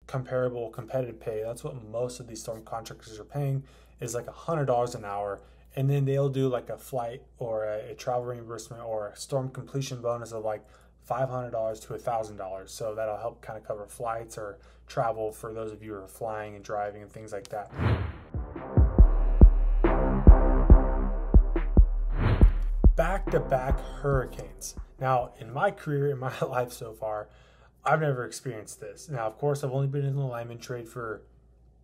comparable competitive pay. That's what most of these storm contractors are paying, is like $100 an hour. And then they'll do like a flight or a travel reimbursement or a storm completion bonus of like $500 to $1,000. So that'll help kind of cover flights or travel for those of you who are flying and driving and things like that. Back-to-back hurricanes. Now, in my career, in my life so far, I've never experienced this. Now, of course, I've only been in the lineman trade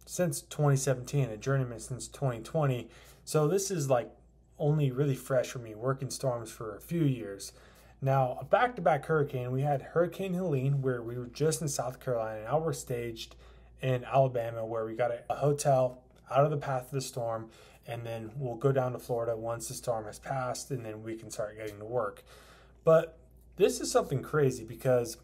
since 2017, a journeyman since 2020. So this is like only really fresh for me, working storms for a few years. Now, a back-to-back hurricane, we had Hurricane Helene, where we were just in South Carolina. Now we're staged in Alabama, where we got a hotel out of the path of the storm, and then we'll go down to Florida once the storm has passed, and then we can start getting to work. But this is something crazy, because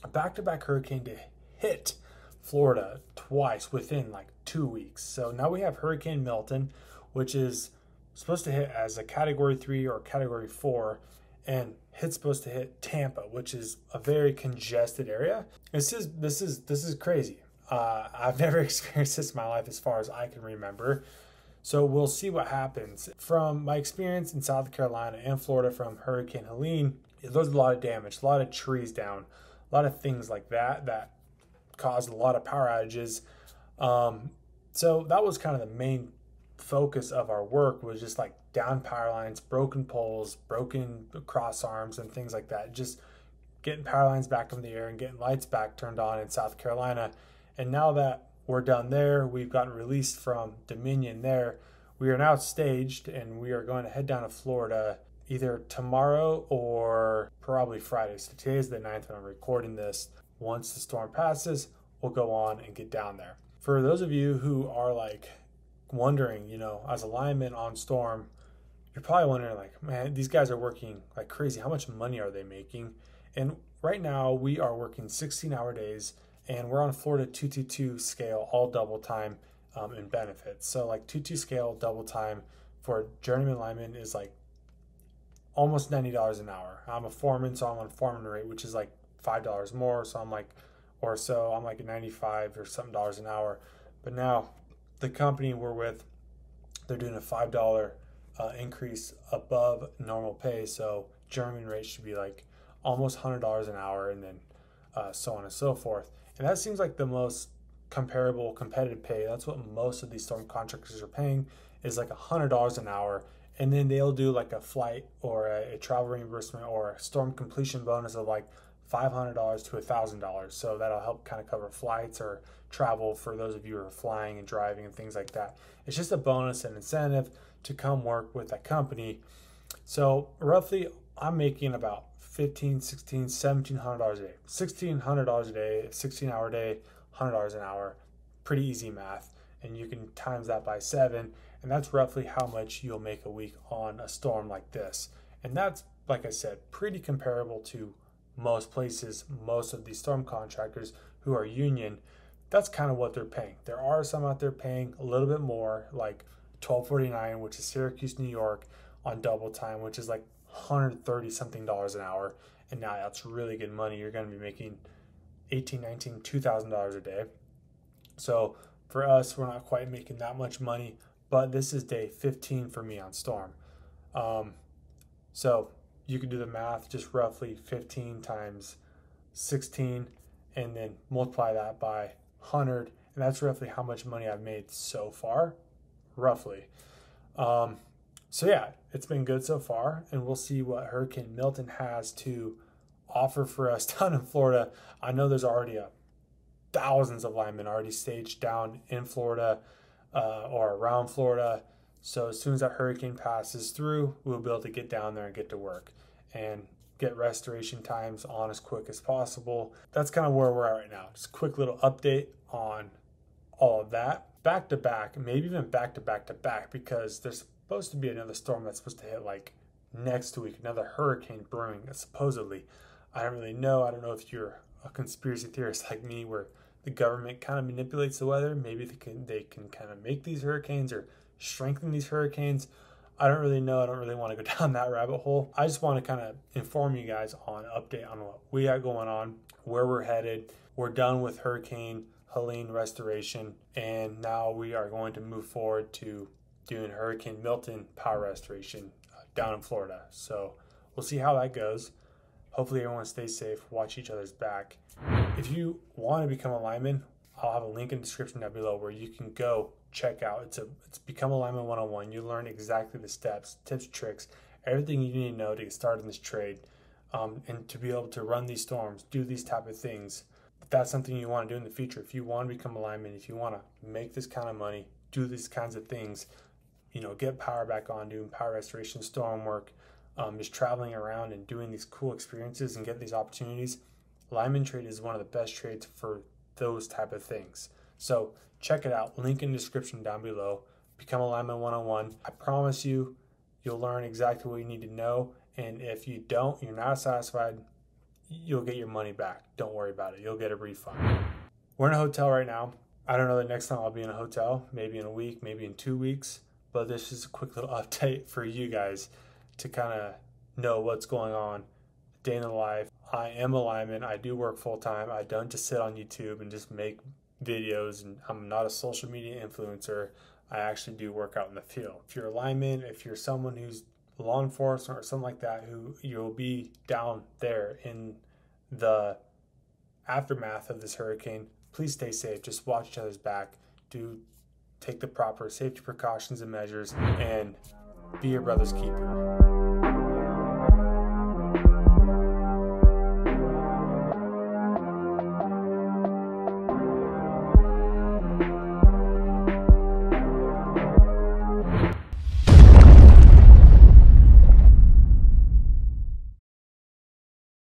a back-to-back hurricane to hit Florida twice within like 2 weeks. So now we have Hurricane Milton, which is supposed to hit as a Category 3 or Category 4, and it's supposed to hit Tampa, which is a very congested area. This is crazy. I've never experienced this in my life as far as I can remember. So we'll see what happens. From my experience in South Carolina and Florida from Hurricane Helene, there was a lot of damage, a lot of trees down, a lot of things like that caused a lot of power outages. So that was kind of the main focus of our work, was just like down power lines, broken poles, broken cross arms, and things like that. Just getting power lines back in the air and getting lights back turned on in South Carolina. And now that we're done there, we've gotten released from Dominion there, we are now staged, and we are going to head down to Florida either tomorrow or probably Friday. So today is the 9th when I'm recording this. Once the storm passes, we'll go on and get down there. For those of you who are like wondering, as a lineman on storm, you're probably wondering like, man, these guys are working like crazy. How much money are they making? And right now we are working 16-hour days, and we're on Florida 222 scale, all double time in benefits. So like 222 scale double time for a journeyman lineman is like almost $90 an hour. I'm a foreman, so I'm on foreman rate, which is like $5 more. So I'm like at 95 or something dollars an hour. But now the company we're with, they're doing a $5 increase above normal pay. So journeyman rate should be like almost $100 an hour, and then so on and so forth. And that seems like the most comparable competitive pay. That's what most of these storm contractors are paying, is like $100 an hour. And then they'll do like a flight or a travel reimbursement or a storm completion bonus of like $500 to $1,000. So that'll help kind of cover flights or travel for those of you who are flying and driving and things like that. It's just a bonus and incentive to come work with that company. So roughly I'm making about $1,500, $1,600, $1,700 a day. $1,600 a day, 16-hour day, $100 an hour. Pretty easy math. And you can times that by 7, and that's roughly how much you'll make a week on a storm like this. And that's, like I said, pretty comparable to most places, most of these storm contractors who are union. That's kind of what they're paying. There are some out there paying a little bit more, like $12.49, which is Syracuse, New York, on double time, which is like $130 something an hour. And now that's really good money. You're going to be making $1,800, $1,900, $2,000 a day. So for us, we're not quite making that much money, but this is day 15 for me on storm. So you can do the math, just roughly 15 times 16, and then multiply that by 100, and that's roughly how much money I've made so far, roughly. So yeah, it's been good so far, and we'll see what Hurricane Milton has to offer for us down in Florida. I know there's already thousands of linemen already staged down in Florida or around Florida. So as soon as that hurricane passes through, we'll be able to get down there and get to work and get restoration times on as quick as possible. That's kind of where we're at right now. Just a quick little update on all of that. Back to back, maybe even back to back to back, because there's supposed to be another storm that's supposed to hit like next week, another hurricane brewing, supposedly. I don't really know. I don't know if you're a conspiracy theorist like me, where the government kind of manipulates the weather. Maybe they can kind of make these hurricanes or strengthen these hurricanes. I don't really know. I don't really want to go down that rabbit hole. I just want to kind of inform you guys on update on what we got going on, where we're headed. We're done with Hurricane Helene restoration, and now we are going to move forward to doing Hurricane Milton power restoration down in Florida. So we'll see how that goes. Hopefully everyone stays safe, watch each other's back. If you want to become a lineman, I'll have a link in the description down below where you can go check out. It's Become a Lineman 101. You learn exactly the steps, tips, tricks, everything you need to know to get started in this trade, and to be able to run these storms, do these type of things. If that's something you want to do in the future, if you want to become a lineman, if you want to make this kind of money, do these kinds of things, get power back on, doing power restoration, storm work, just traveling around and doing these cool experiences and get these opportunities, lineman trade is one of the best trades for those type of things. So check it out. Link in the description down below. Become a Lineman 101. I promise you'll learn exactly what you need to know. And if you don't, you're not satisfied, you'll get your money back. Don't worry about it. You'll get a refund. We're in a hotel right now. I don't know the next time I'll be in a hotel. Maybe in a week, maybe in 2 weeks. But this is a quick little update for you guys to kind of know what's going on. Day in the life. I am a lineman. I do work full time. I don't just sit on YouTube and just make videos, and I'm not a social media influencer. I actually do work out in the field. If you're a lineman, if you're someone who's law enforcement or something like that, who you'll be down there in the aftermath of this hurricane, please stay safe. Just watch each other's back. Do take the proper safety precautions and measures, and be your brother's keeper.